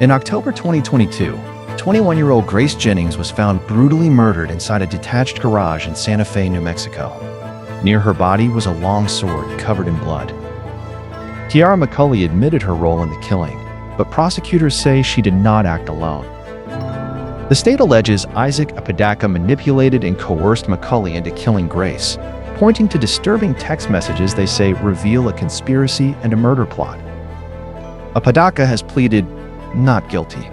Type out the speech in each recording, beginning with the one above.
In October 2022, 21-year-old Grace Jennings was found brutally murdered inside a detached garage in Santa Fe, New Mexico. Near her body was a long sword covered in blood. Kiara McCulley admitted her role in the killing, but prosecutors say she did not act alone. The state alleges Isaac Apodaca manipulated and coerced McCulley into killing Grace, pointing to disturbing text messages they say reveal a conspiracy and a murder plot. Apodaca has pleaded not guilty.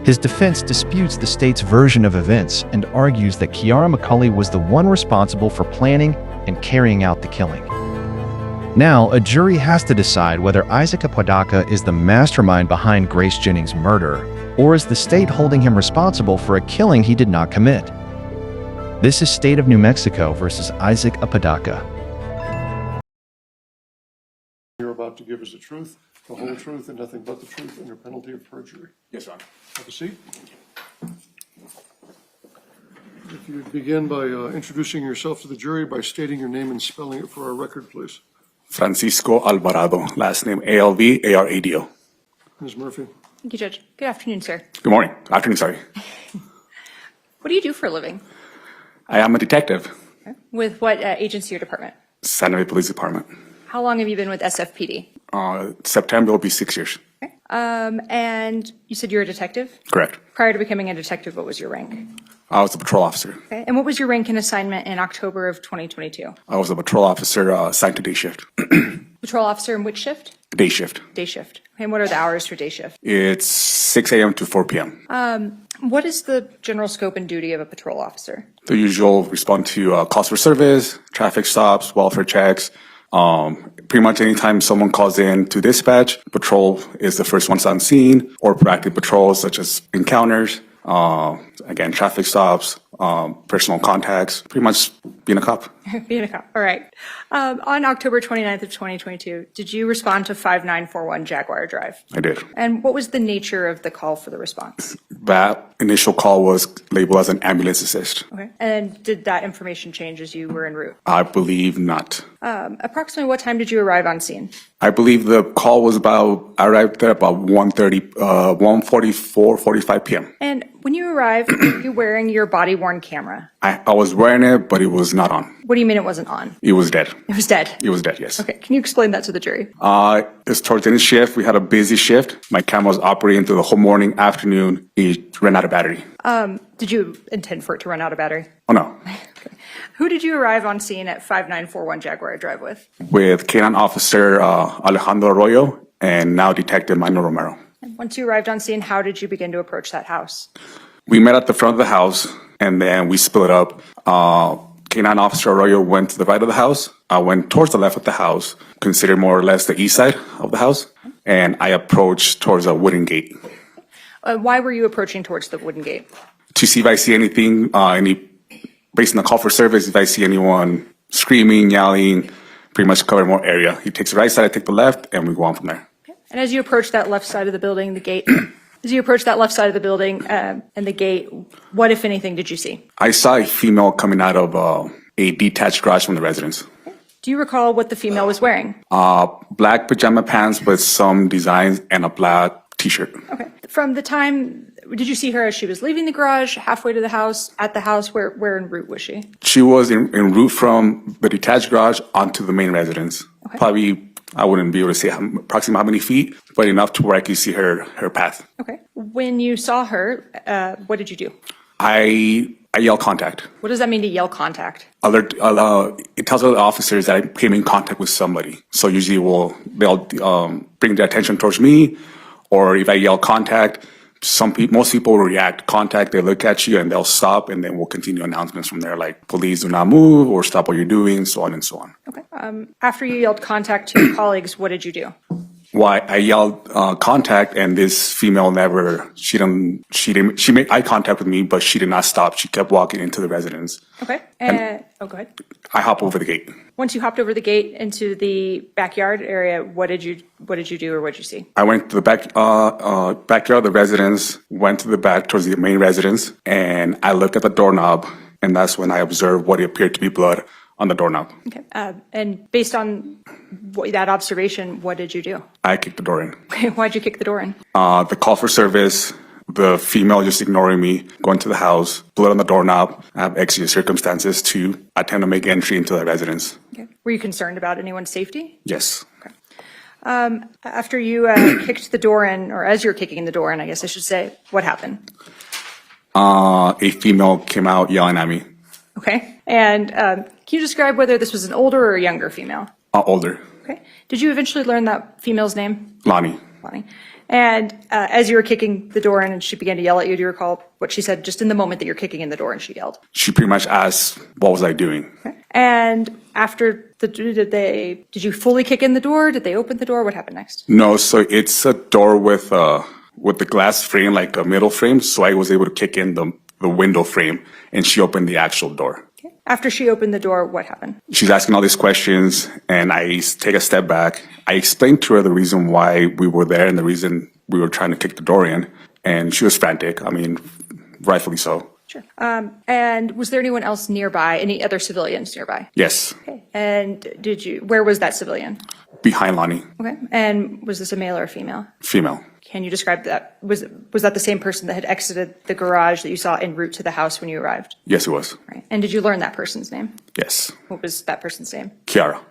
His defense disputes the state's version of events and argues that Kiara McCulley was the one responsible for planning and carrying out the killing. Now, a jury has to decide whether Isaac Apodaca is the mastermind behind Grace Jennings' murder, or is the state holding him responsible for a killing he did not commit. This is State of New Mexico versus Isaac Apodaca. You're about to give us the truth, the whole truth, and nothing but the truth under penalty of perjury. Yes, Your Honor. Have a seat. If you begin by introducing yourself to the jury by stating your name and spelling it for our record, please. Francisco Alvarado, last name Alvarado. Ms. Murphy. Thank you, Judge. Good afternoon, sir. Good morning. Afternoon, sorry. What do you do for a living? I am a detective. Okay. With what agency or department? Santa Fe Police Department. How long have you been with SFPD? September will be 6 years. Okay. And you said you're a detective? Correct. Prior to becoming a detective, what was your rank? I was a patrol officer. Okay. And what was your rank and assignment in October of 2022? I was a patrol officer assigned to day shift. Patrol officer in which shift? Day shift. Day shift. Okay. And what are the hours for day shift? It's 6 a.m. to 4 p.m. What is the general scope and duty of a patrol officer? The usual respond to calls for service, traffic stops, welfare checks. Pretty much anytime someone calls in to dispatch, patrol is the first ones on scene, or proactive patrols such as encounters, again, traffic stops, personal contacts, pretty much being a cop. Being a cop. All right. On October 29th of 2022, did you respond to 5941 Jaguar Drive? I did. And what was the nature of the call for the response? That initial call was labeled as an ambulance assist. Okay. And did that information change as you were en route? I believe not. Approximately what time did you arrive on scene? I believe the call was I arrived there about 1:44, 45 p.m. And when you arrived, were you wearing your body-worn camera? I was wearing it, but it was not on. What do you mean it wasn't on? It was dead. It was dead? It was dead, yes. Okay. Can you explain that to the jury? It's towards the end of the shift. We had a busy shift. My camera was operating through the whole morning, afternoon. It ran out of battery. Did you intend for it to run out of battery? Oh, no. Okay. Who did you arrive on scene at 5941 Jaguar Drive with? With K-9 Officer Alejandro Arroyo and now Detective Manuel Romero. And once you arrived on scene, how did you begin to approach that house? We met at the front of the house, and then we split up. K-9 Officer Arroyo went to the right of the house. I went towards the left of the house, considered more or less the east side of the house, and I approached towards a wooden gate. Why were you approaching towards the wooden gate? To see if I see anything, based on the call for service, if I see anyone screaming, yelling, pretty much cover more area. He takes the right side, I take the left, and we go on from there. Okay. And as you approach that left side of the building, the gate, as you approach that left side of the building and the gate, what, if anything, did you see? I saw a female coming out of a detached garage from the residence. Okay. Do you recall what the female was wearing? Black pajama pants with some designs and a black t-shirt. Okay. From the time, did you see her as she was leaving the garage, halfway to the house, at the house? Where en route was she? She was en route from the detached garage onto the main residence. Okay. Probably, I wouldn't be able to say approximately how many feet, but enough to where I could see her path. Okay. When you saw her, what did you do? I yell contact. What does that mean to yell contact? It tells other officers that I came in contact with somebody. So usually they'll bring their attention towards me, or if I yell contact, most people will react contact, they look at you and they'll stop, and then we'll continue announcements from there, like police do not move or stop what you're doing, so on and so on. Okay. After you yelled contact to your colleagues, what did you do? Why I yelled contact, and this female she made eye contact with me, but she did not stop. She kept walking into the residence. Okay. Go ahead. I hop over the gate. Once you hopped over the gate into the backyard area, what did you do, or what did you see? I went to the backyard of the residence, went to the back towards the main residence, and I looked at the doorknob, and that's when I observed what appeared to be blood on the doorknob. Okay. And based on that observation, what did you do? I kicked the door in. Okay, why'd you kick the door in? The call for service, the female just ignoring me, going to the house, blood on the doorknob. I have exigent circumstances to attempt to make entry into the residence. Okay. Were you concerned about anyone's safety? Yes. Okay. After you kicked the door in, or as you're kicking the door in, I guess I should say, what happened? A female came out yelling at me. Okay. And can you describe whether this was an older or a younger female? Older. Okay. Did you eventually learn that female's name? Lonnie. Lonnie. And as you were kicking the door in and she began to yell at you, do you recall what she said just in the moment that you're kicking in the door and she yelled? She pretty much asked, what was I doing? Okay. And after did you fully kick in the door? Did they open the door? What happened next? No, so it's a door with the glass frame, like a middle frame. So I was able to kick in the window frame and she opened the actual door. Okay. After she opened the door, what happened? She's asking all these questions and I take a step back. I explained to her the reason why we were there and the reason we were trying to kick the door in. And she was frantic. I mean, rightfully so. Sure. And was there anyone else nearby, any other civilians nearby? Yes. Okay. And where was that civilian? Behind Lonnie. Okay. And was this a male or a female? Female. Can you describe that? Was that the same person that had exited the garage that you saw en route to the house when you arrived? Yes, it was. Right. And did you learn that person's name? Yes. What was that person's name? Kiara.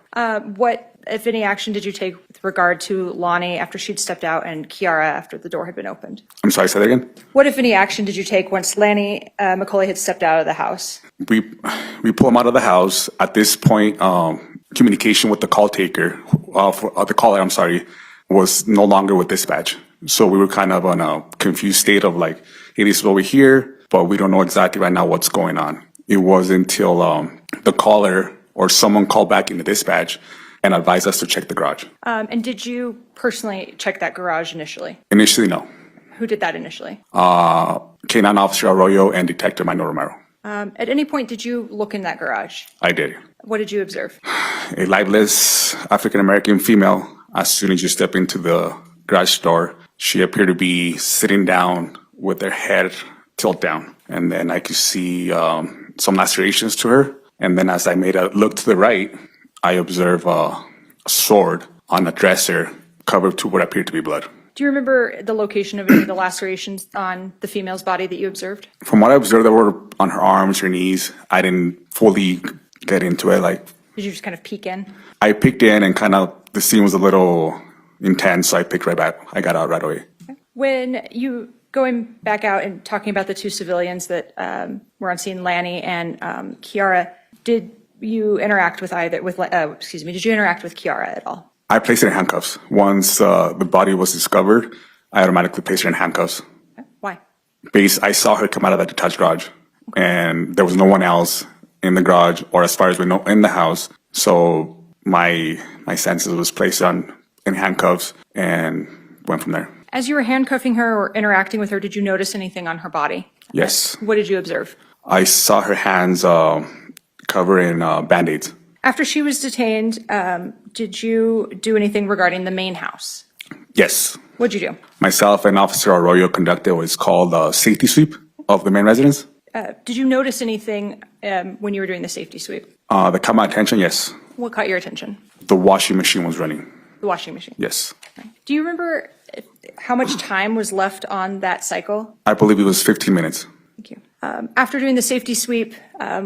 What, if any, action did you take with regard to Lonnie after she'd stepped out and Kiara after the door had been opened? I'm sorry, say that again? What, if any, action did you take once Lanny McCulley had stepped out of the house? We pull him out of the house. At this point, communication with the call taker, the caller, I'm sorry, was no longer with dispatch. So we were kind of on a confused state of like, hey, this is over here, but we don't know exactly right now what's going on. It wasn't until the caller or someone called back into dispatch and advised us to check the garage. And did you personally check that garage initially? Initially, no. Who did that initially? K9 Officer Arroyo and Detective Minor Romero. At any point, did you look in that garage? I did. What did you observe? A lightless African-American female. As soon as you step into the garage door, she appeared to be sitting down with her head tilt down. And then I could see some lacerations to her. And then as I made a look to the right, I observed a sword on a dresser covered to what appeared to be blood. Do you remember the location of any of the lacerations on the female's body that you observed? From what I observed, they were on her arms, her knees. I didn't fully get into it. Did you just kind of peek in? I peeked in and kind of, the scene was a little intense, so I picked right back. I got out right away. When you, going back out and talking about the two civilians that were on scene, Lanny and Kiara, did you interact with did you interact with Kiara at all? I placed her in handcuffs. Once the body was discovered, I automatically placed her in handcuffs. Why? I saw her come out of that detached garage, and there was no one else in the garage, or as far as we know, in the house. So my senses was placed in handcuffs and went from there. As you were handcuffing her or interacting with her, did you notice anything on her body? Yes. What did you observe? I saw her hands covered in Band-Aids. After she was detained, did you do anything regarding the main house? Yes. What'd you do? Myself and Officer Arroyo conducted what is called a safety sweep of the main residence. Did you notice anything when you were doing the safety sweep? That caught my attention, yes. What caught your attention? The washing machine was running. The washing machine? Yes. Do you remember how much time was left on that cycle? I believe it was 15 minutes. Thank you. After doing the safety sweep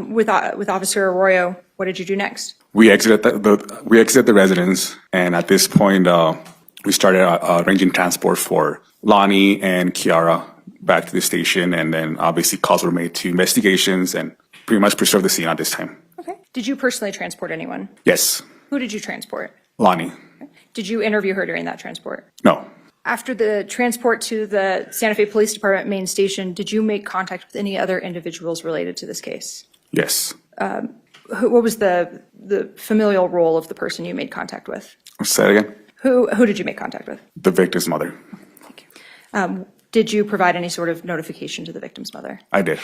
with Officer Arroyo, what did you do next? We exited the residence, and at this point, we started arranging transport for Lonnie and Kiara back to the station, and then obviously calls were made to investigations and pretty much preserve the scene at this time. Okay. Did you personally transport anyone? Yes. Who did you transport? Lonnie. Okay. Did you interview her during that transport? No. After the transport to the Santa Fe Police Department main station, did you make contact with any other individuals related to this case? Yes. What was the familial role of the person you made contact with? Say it again. Who did you make contact with? The victim's mother. Thank you. Did you provide any sort of notification to the victim's mother? I did.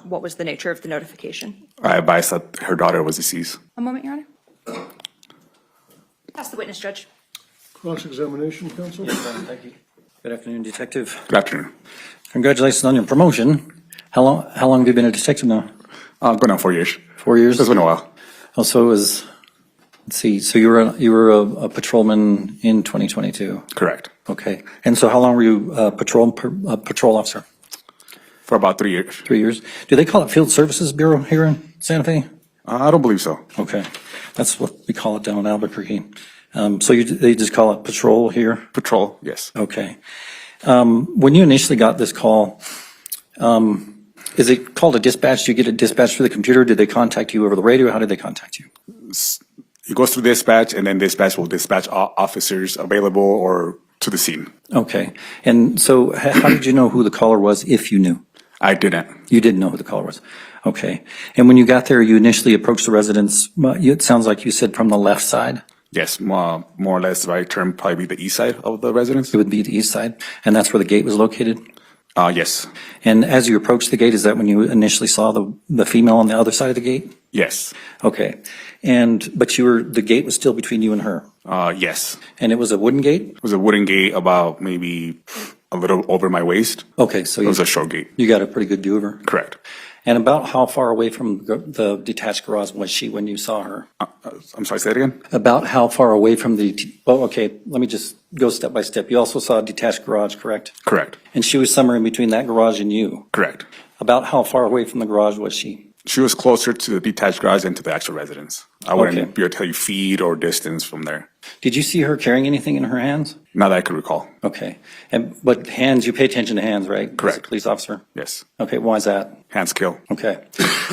What was the nature of the notification? I advised that her daughter was deceased. A moment, Your Honor. Ask the witness, Judge. Cross-examination, counsel? Yes, thank you. Good afternoon, Detective. Good afternoon. Congratulations on your promotion. How long have you been a detective now? Going on 4 years. 4 years? It's been a while. Oh, so it was, let's see, so you were a patrolman in 2022? Correct. Okay. And so how long were you a patrol officer? For about 3 years. 3 years? Do they call it Field Services Bureau here in Santa Fe? I don't believe so. Okay. That's what we call it down in Albuquerque. So they just call it patrol here? Patrol, yes. Okay. When you initially got this call, is it called a dispatch? Do you get a dispatch through the computer? Did they contact you over the radio? How did they contact you? It goes through dispatch, and then dispatch will dispatch officers available or to the scene. Okay. And so how did you know who the caller was if you knew? I didn't. You didn't know who the caller was. Okay. And when you got there, you initially approached the residence, it sounds like you said from the left side? Yes, more or less the right term, probably the east side of the residence. It would be the east side, and that's where the gate was located? Yes. And as you approached the gate, is that when you initially saw the female on the other side of the gate? Yes. Okay. But the gate was still between you and her? Yes. And it was a wooden gate? It was a wooden gate about maybe a little over my waist. Okay, so It was a short gate. you got a pretty good view of her? Correct. And about how far away from the detached garage was she when you saw her? I'm sorry, say it again? About how far away from okay, let me just go step by step. You also saw a detached garage, correct? Correct. And she was somewhere in between that garage and you? Correct. About how far away from the garage was she? She was closer to the detached garage than to the actual residence. I wouldn't Okay. be able to tell you feet or distance from there. Did you see her carrying anything in her hands? Not that I could recall. Okay. But hands, you pay attention to hands, right? Correct. As a police officer? Yes. Okay, why is that? Hands kill. Okay.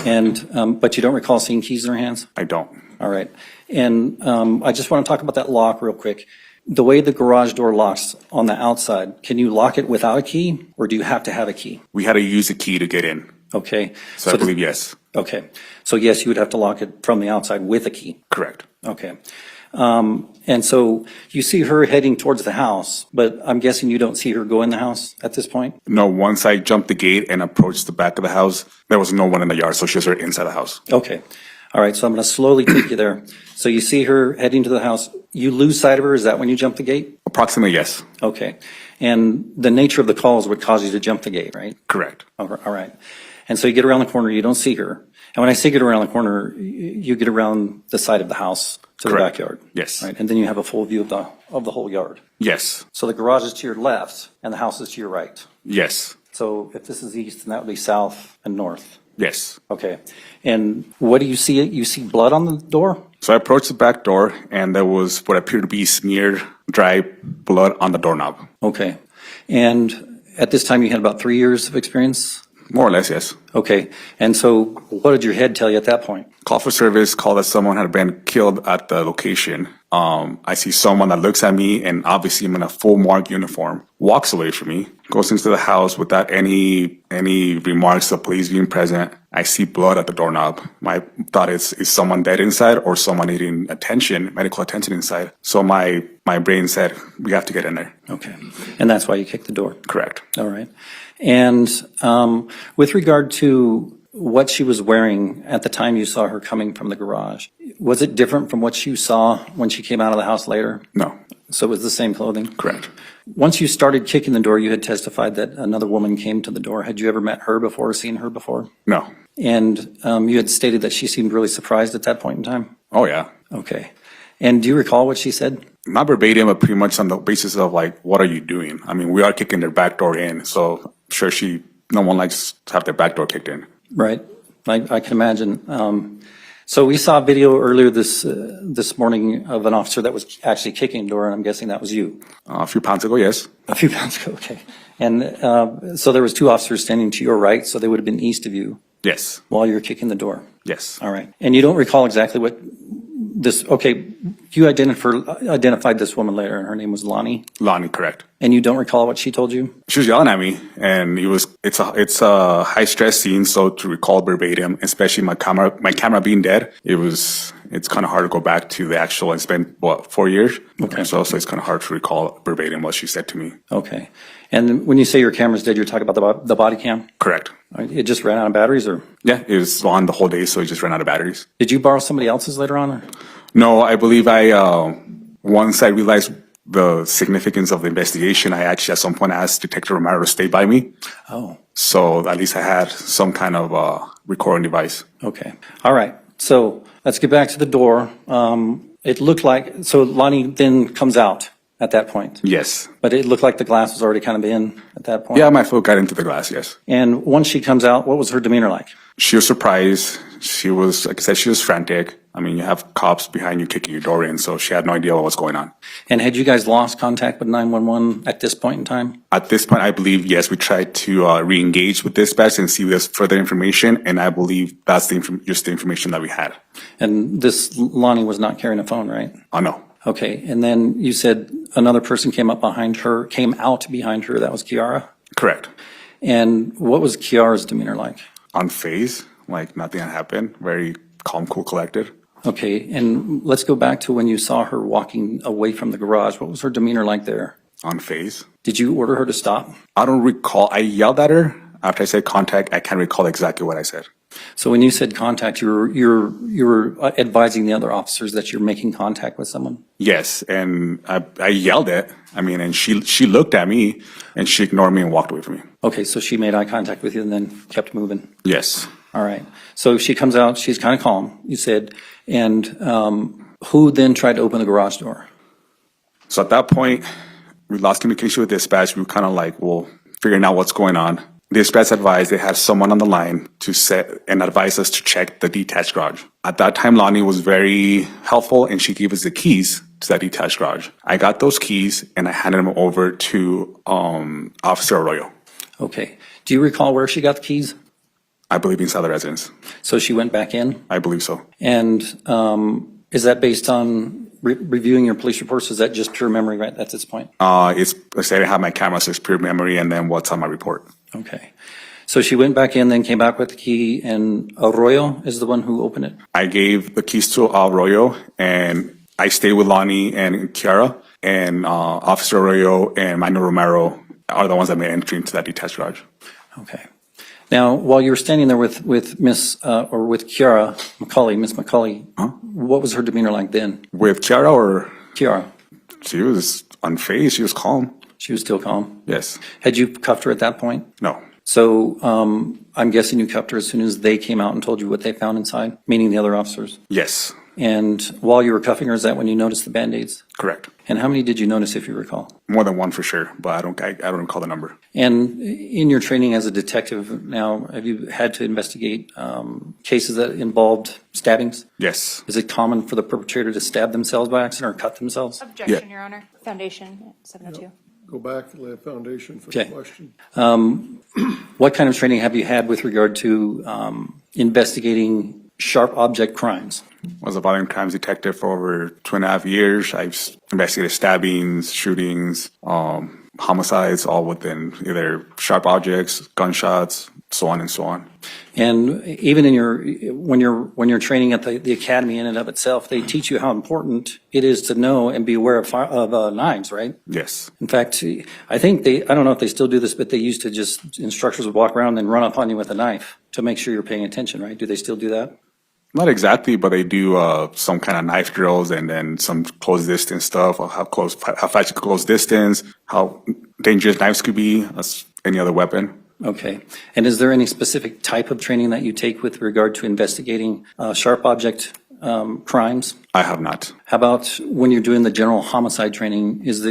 And, but you don't recall seeing keys in her hands? I don't. All right. And I just want to talk about that lock real quick. The way the garage door locks on the outside, can you lock it without a key, or do you have to have a key? We had to use a key to get in. Okay. So I believe yes. Okay. So yes, you would have to lock it from the outside with a key. Correct. Okay. And so you see her heading towards the house, but I'm guessing you don't see her go in the house at this point? No, once I jumped the gate and approached the back of the house, there was no one in the yard, so she was right inside the house. Okay. All right. So I'm going to slowly take you there. So you see her heading to the house. You lose sight of her. Is that when you jump the gate? Approximately, yes. Okay. And the nature of the calls would cause you to jump the gate, right? Correct. All right. And so you get around the corner, you don't see her. And when I say get around the corner, you get around the side of the house to the Correct. backyard. Yes. Right. And then you have a full view of the whole yard. Yes. So the garage is to your left and the house is to your right. Yes. So if this is east, then that would be south and north. Yes. Okay. And what do you see? You see blood on the door? So I approached the back door, and there was what appeared to be smeared, dry blood on the doorknob. Okay. And at this time, you had about 3 years of experience? More or less, yes. Okay. And so what did your head tell you at that point? Call for service, call that someone had been killed at the location. I see someone that looks at me, and obviously I'm in a full marked uniform, walks away from me, goes into the house without any remarks of police being present. I see blood at the doorknob. My thought is someone dead inside or someone needing attention, medical attention inside? So my brain said, we have to get in there. Okay. And that's why you kicked the door? Correct. All right. And with regard to what she was wearing at the time you saw her coming from the garage, was it different from what you saw when she came out of the house later? No. So it was the same clothing? Correct. Once you started kicking the door, you had testified that another woman came to the door. Had you ever met her before or seen her before? No. And you had stated that she seemed really surprised at that point in time? Oh, yeah. Okay. And do you recall what she said? Not verbatim, but pretty much on the basis of like, what are you doing? I mean, we are kicking their back door in, so I'm sure no one likes to have their back door kicked in. Right. I can imagine. So we saw a video earlier this morning of an officer that was actually kicking the door, and I'm guessing that was you. A few pounds ago, yes. A few pounds ago, okay. And so there was two officers standing to your right, so they would have been east of you Yes. while you were kicking the door. Yes. All right. And you don't recall exactly what you identified this woman later, and her name was Lonnie, Lonnie, correct. and you don't recall what she told you? She was yelling at me, and it's a high stress scene. So to recall verbatim, especially my camera being dead, it's kind of hard to go back to the actual. It's been 4 years, Okay. So it's kind of hard to recall verbatim what she said to me. Okay. And when you say your camera's dead, you're talking about the body cam? Correct. It just ran out of batteries, or Yeah, it was on the whole day, so it just ran out of batteries. did you borrow somebody else's later on? Or? No, I believe once I realized the significance of the investigation, I actually at some point asked Detective Romero to stay by me. Oh, So at least I had some kind of recording device. okay. All right. So let's get back to the door. It looked like, so Lonnie then comes out at that point, Yes. but it looked like the glass was already kind of in at that point. Yeah, my foot got into the glass, yes. And once she comes out, what was her demeanor like? She was surprised. She was, like I said, she was frantic. I mean, you have cops behind you kicking your door in, so she had no idea what was going on. And had you guys lost contact with 911 at this point in time? At this point, I believe, yes, we tried to re-engage with dispatch and see if there's further information, and I believe that's just the information that we had. And this Lonnie was not carrying a phone, right? Oh, no. Okay, and then you said another person came out behind her, that was Kiara? Correct. And what was Kiara's demeanor like? Unfazed, like nothing had happened, very calm, cool, collected. Okay, and let's go back to when you saw her walking away from the garage. What was her demeanor like there? Unfazed. Did you order her to stop? I don't recall. I yelled at her after I said contact. I can't recall exactly what I said. So when you said contact, you're advising the other officers that you're making contact with someone? Yes, and I yelled it. I mean, and she looked at me, and she ignored me and walked away from me. Okay, so she made eye contact with you and then kept moving? Yes. All right. So she comes out, she's kind of calm, you said, and who then tried to open the garage door? So at that point, we lost communication with dispatch. We were kind of like, well, figuring out what's going on. Dispatch advised they had someone on the line to set and advise us to check the detached garage. At that time, Lonnie was very helpful, and she gave us the keys to that detached garage. I got those keys, and I handed them over to Officer Arroyo. Okay. Do you recall where she got the keys? I believe inside the residence. So she went back in? I believe so. And is that based on reviewing your police reports? Is that just pure memory right at this point? It's, like I said, I have my camera, so it's pure memory, and then what's on my report. Okay. So she went back in, then came back with the key, and Arroyo is the one who opened it? I gave the keys to Arroyo, and I stayed with Lonnie and Kiara, and Officer Arroyo and Manuel Romero are the ones that made entry into that detached garage. Okay. Now, while you were standing there with Kiara McCulley, Miss McCulley, what was her demeanor like then? With Kiara or? Kiara, She was unfazed. She was calm. she was still calm? Yes. Had you cuffed her at that point? No. So I'm guessing you cuffed her as soon as they came out and told you what they found inside, meaning the other officers? Yes. And while you were cuffing her, is that when you noticed the Band-Aids? Correct. And how many did you notice, if you recall? More than one for sure, but I don't recall the number. And in your training as a detective now, have you had to investigate cases that involved stabbings? Yes. Is it common for the perpetrator to stab themselves by accident or cut themselves? Objection, Your Honor. Foundation, 702. Go back and lay a foundation for Okay. the question. What kind of training have you had with regard to investigating sharp object crimes? I was a violent crimes detective for over 2.5 years. I've investigated stabbings, shootings, homicides, all within either sharp objects, gunshots, so on and so on. And even in when you're training at the academy in and of itself, they teach you how important it is to know and be aware of knives, right? Yes. In fact, I think I don't know if they still do this, but they used to just, instructors would walk around and run up on you with a knife to make sure you're paying attention, right? Do they still do that? Not exactly, but they do some kind of knife drills and then some close distance stuff, or how fast you can close distance, how dangerous knives could be, as any other weapon. Okay. And is there any specific type of training that you take with regard to investigating sharp object crimes? I have not. How about when you're doing the general homicide training, does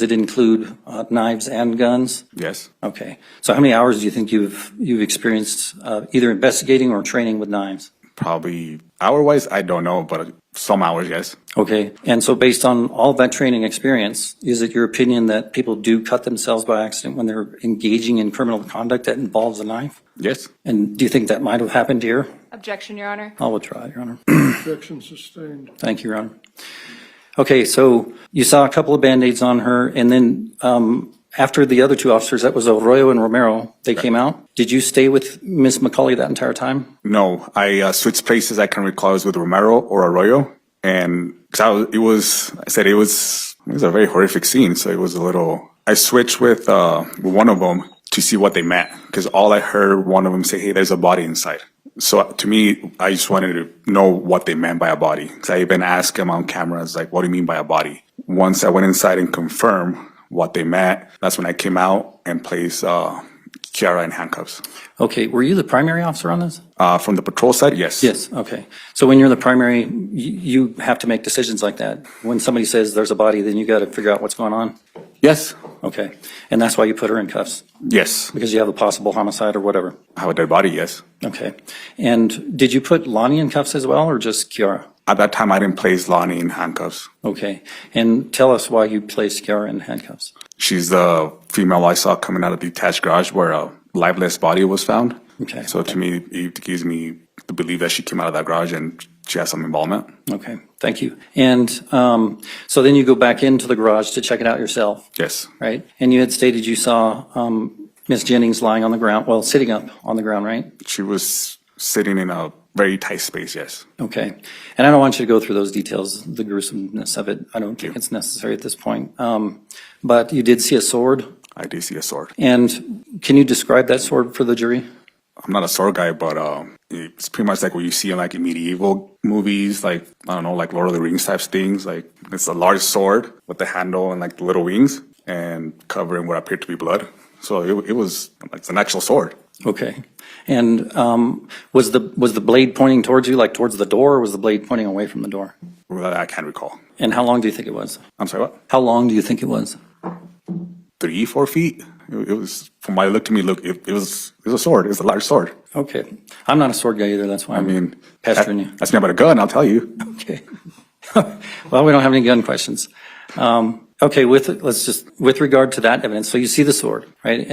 it include knives and guns? Yes. Okay. So how many hours do you think you've experienced either investigating or training with knives? Probably hour-wise, I don't know, but some hours, yes. Okay. And so based on all that training experience, is it your opinion that people do cut themselves by accident when they're engaging in criminal conduct that involves a knife? Yes. And do you think that might have happened here? Objection, Your Honor. I'll withdraw, Your Honor. Objection sustained. Thank you, Your Honor. Okay, so you saw a couple of Band-Aids on her, and then after the other two officers, that was Arroyo and Romero, they came out. Did you stay with Ms. McCulley that entire time? No, I switched places. I can recall it was with Romero or Arroyo. And it was a very horrific scene. So it was I switched with one of them to see what they meant. Because all I heard one of them say, hey, there's a body inside. So to me, I just wanted to know what they meant by a body. Because I even asked them on cameras, like, what do you mean by a body? Once I went inside and confirmed what they meant, that's when I came out and placed Kiara in handcuffs. Okay, were you the primary officer on this? From the patrol side, yes. Yes, okay. So when you're the primary, you have to make decisions like that. When somebody says there's a body, then you got to figure out what's going on? Yes. Okay, and that's why you put her in cuffs? Yes. Because you have a possible homicide or whatever? I have a dead body, yes. Okay, and did you put Lonnie in cuffs as well, or just Kiara? At that time, I didn't place Lonnie in handcuffs. Okay, and tell us why you placed Kiara in handcuffs. She's the female I saw coming out of the detached garage where a lifeless body was found. Okay. So to me, it gives me to believe that she came out of that garage and she has some involvement. Okay, thank you. And so then you go back into the garage to check it out yourself, Yes. right? And you had stated you saw Ms. Jennings lying on the ground, well, sitting up on the ground, right? She was sitting in a very tight space, yes. Okay. And I don't want you to go through those details, the gruesomeness of it. I don't think it's necessary at this point. But you did see a sword. I did see a sword. And can you describe that sword for the jury? I'm not a sword guy, but it's pretty much like what you see in like medieval movies, like, I don't know, like Lord of the Rings types things. Like it's a large sword with the handle and like the little wings and covering what appeared to be blood. So it was like it's an actual sword. Okay. And was the blade pointing towards you, like towards the door, or was the blade pointing away from the door? Well, I can't recall. And how long do you think it was? I'm sorry, what? How long do you think it was? 3-4 feet. It was, from what it looked to me, it was a sword. It was a large sword. Okay. I'm not a sword guy either. That's why I mean, pestering you. ask me about a gun, I'll tell you. Okay. Well, we don't have any gun questions. Okay, with regard to that evidence, so you see the sword, right?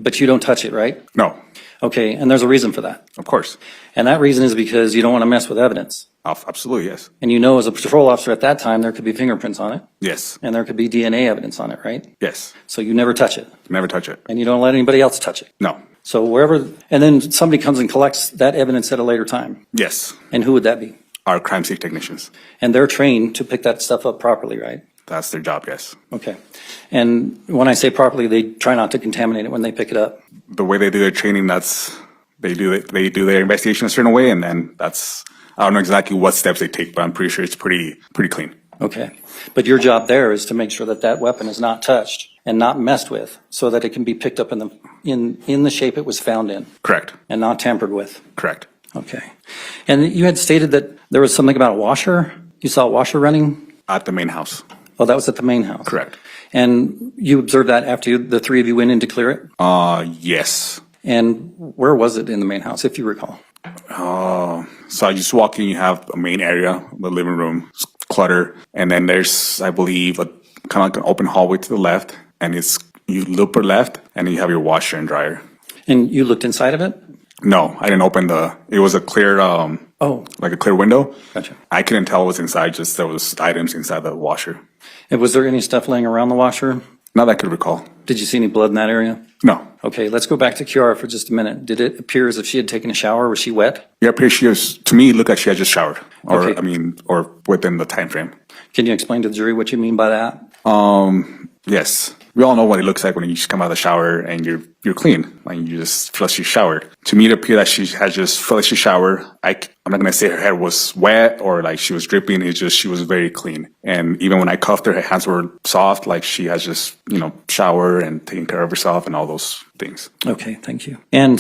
But you don't touch it, right? No, Okay, and there's a reason for that. of course. And that reason is because you don't want to mess with evidence. Absolutely, yes. And you know, as a patrol officer at that time, there could be fingerprints on it, Yes, and there could be DNA evidence on it, right? yes. So you never touch it, Never touch it. and you don't let anybody else touch it. No. So wherever, and then somebody comes and collects that evidence at a later time. Yes. And who would that be? Our crime scene technicians. And they're trained to pick that stuff up properly, right? That's their job, yes. Okay. And when I say properly, they try not to contaminate it when they pick it up. The way they do their training, they do their investigation a certain way, and then I don't know exactly what steps they take, but I'm pretty sure it's pretty clean. Okay. But your job there is to make sure that that weapon is not touched and not messed with so that it can be picked up in the shape it was found in Correct. and not tampered with. Correct. Okay. And you had stated that there was something about a washer. You saw a washer running? At the main house. Oh, that was at the main house. Correct. And you observed that after the three of you went in to clear it? Yes. And where was it in the main house, if you recall? So I just walk in, you have a main area, the living room, clutter, and then there's, I believe, kind of like an open hallway to the left, and you look per left, and you have your washer and dryer. And you looked inside of it? No, I didn't open it was a clear, like a clear window. Gotcha. I couldn't tell what was inside, just there was items inside the washer. And was there any stuff laying around the washer? Not that I could recall. Did you see any blood in that area? No. Okay, let's go back to Kiara for just a minute. Did it appear as if she had taken a shower? Was she wet? Yeah, to me, it looked like she had just showered, Okay. or within the time frame. Can you explain to the jury what you mean by that? Yes. We all know what it looks like when you just come out of the shower and you're clean, like you just flush your shower. To me, it appeared that she had just flushed her shower. I'm not gonna say her hair was wet or like she was dripping. It's just she was very clean. And even when I cuffed her hands were soft, like she has just showered and taken care of herself and all those things. Okay, thank you. And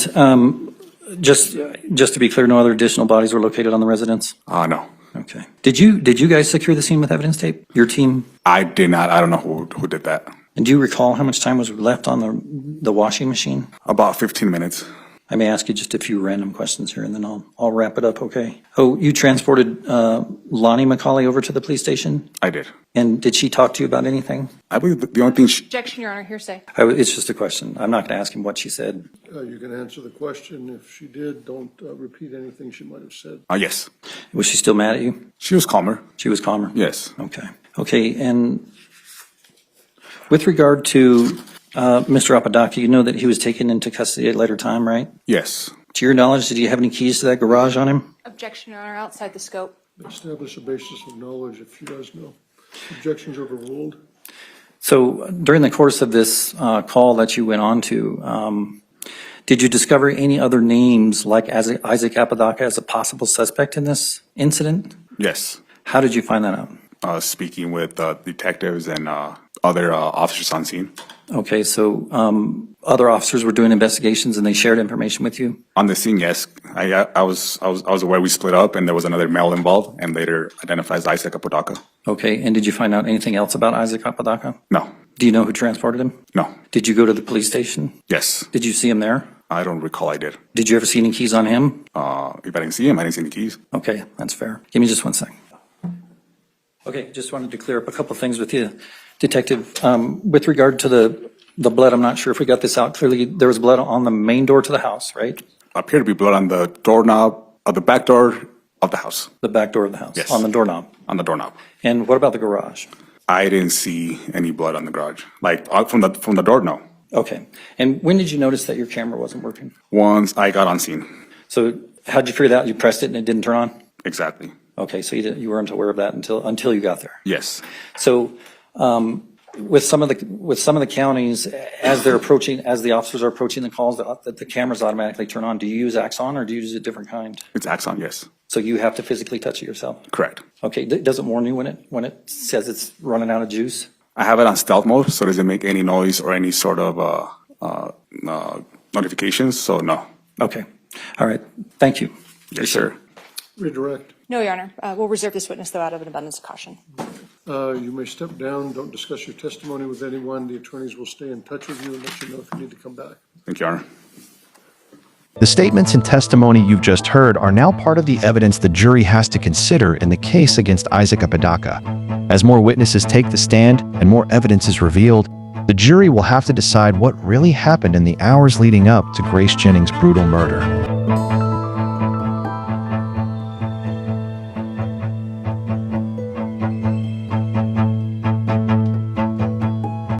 just to be clear, no other additional bodies were located on the residence? No. Okay. Did you guys secure the scene with evidence tape? Your team? I did not. I don't know who did that. And do you recall how much time was left on the washing machine? About 15 minutes. I may ask you just a few random questions here, and then I'll wrap it up, okay? Oh, you transported Lonnie McCulley over to the police station? I did. And did she talk to you about anything? I believe the only thing Objection, Your Honor, hearsay. It's just a question. I'm not going to ask him what she said. You can answer the question. If she did, don't repeat anything she might have said. yes. Was she still mad at you? She was calmer. She was calmer? Yes. Okay. Okay, and with regard to Mr. Apodaca, you know that he was taken into custody at a later time, right? Yes. To your knowledge, did you have any keys to that garage on him? Objection, Your Honor, outside the scope. Establish a basis of knowledge if she does know. Objections overruled. So during the course of this call that you went on to, did you discover any other names like Isaac Apodaca as a possible suspect in this incident? Yes. How did you find that out? Speaking with detectives and other officers on scene. Okay, so other officers were doing investigations and they shared information with you? On the scene, yes. I was aware we split up and there was another male involved and later identified as Isaac Apodaca. Okay, and did you find out anything else about Isaac Apodaca? No. Do you know who transported him? No. Did you go to the police station? Yes. Did you see him there? I don't recall I did. Did you ever see any keys on him? If I didn't see him, I didn't see any keys. Okay, that's fair. Give me just 1 second. Okay, just wanted to clear up a couple things with you, Detective. With regard to the blood, I'm not sure if we got this out clearly. There was blood on the main door to the house, right? Appeared to be blood on the doorknob of the back door of the house. The back door of the house? Yes. On the doorknob? On the doorknob. And what about the garage? I didn't see any blood on the garage. Like from the door, no. Okay. And when did you notice that your camera wasn't working? Once I got on scene. So how'd you figure that out? You pressed it and it didn't turn on? Exactly. Okay, so you weren't aware of that until you got there. Yes. So with some of the counties, as the officers are approaching the calls, the cameras automatically turn on. Do you use Axon or do you use a different kind? It's Axon, yes. So you have to physically touch it yourself? Correct. Okay, does it warn you when it says it's running out of juice? I have it on stealth mode, so it doesn't make any noise or any sort of notifications, so no. Okay, all right, thank you. Yes, sir. Redirect. No, Your Honor. We'll reserve this witness, though, out of an abundance of caution. You may step down. Don't discuss your testimony with anyone. The attorneys will stay in touch with you and let you know if you need to come back. Thank you, Your Honor. The statements and testimony you've just heard are now part of the evidence the jury has to consider in the case against Isaac Apodaca. As more witnesses take the stand and more evidence is revealed, the jury will have to decide what really happened in the hours leading up to Grace Jennings' brutal murder.